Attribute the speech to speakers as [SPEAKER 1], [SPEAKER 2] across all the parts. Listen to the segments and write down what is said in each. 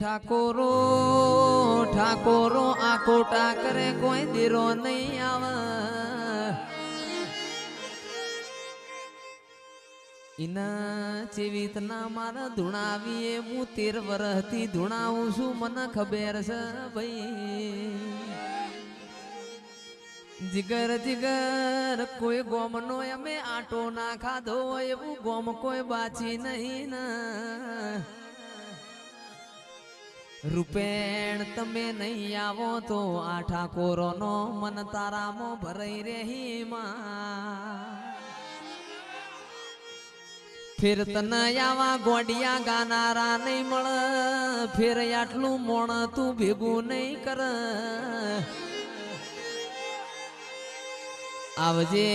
[SPEAKER 1] ઠાકોરો ઠાકોરો આખો ટાકરે કોઈ દીરો નહીં આવે ઇના ચેવિતના મારા ધૂણાવીએ હું 13 વર્ષથી ધૂણાવું છું મને ખબર છે ભાઈ જીગર જીગર કોઈ ગોમનો અમે આટો ના ખાધો એવું ગોમ કોઈ બાચી નહીં ના રૂપેણ તમે નહીં આવો તો આ ઠાકોરોનો મન તારામાં ભરાઈ રહી માં ફિર તને આવા ગોડિયા ગાનારા નહીં મળે ફિર આટલું મોણ તું ભેગું નહીં કર આવજે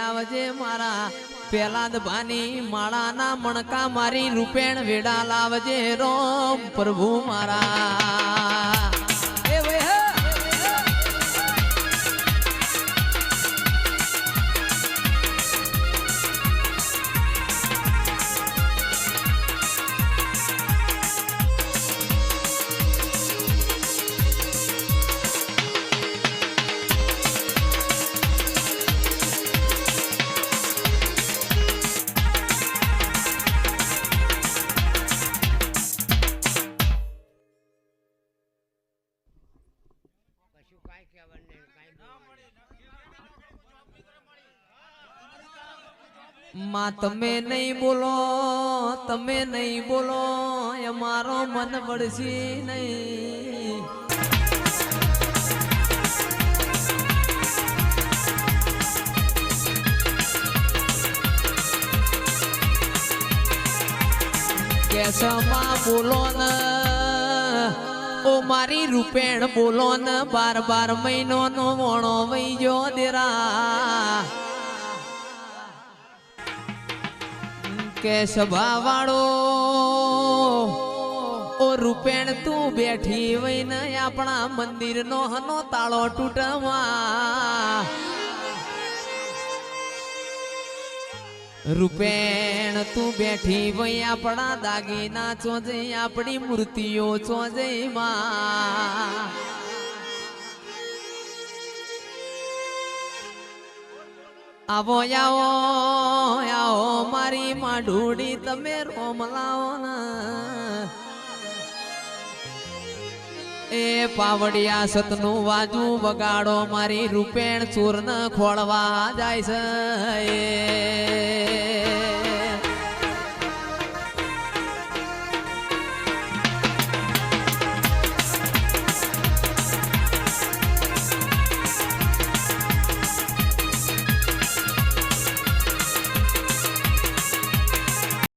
[SPEAKER 1] આવજે મારા પેલા ભાની માળાના મણકા મારી રૂપેણ વેડા લાવજે રોમ પ્રભુ મારા એ ભાઈ માં તમે નહીં બોલો એ મારો મન વળશે નહીં કેસમાં બોલો ને ઓ મારી રૂપેણ બોલો ને 12 મહિનો નો વણો વઈ જો દેરા કે સભા વાળો ઓ રૂપેણ તું બેઠી વઈને આપણા મંદિર નો હનો તાળો તૂટવા રૂપેણ તું બેઠી વઈ આપણા દાગીના ચોજે આપણી મૂર્તિઓ ચોજે માં આવો આવો આવો મારી માઢુડી તમે રોમ લાવો ને એ પાવડિયા સતનું વાજુ વગાડો મારી રૂપેણ ચોર ન ખોળવા જાય છે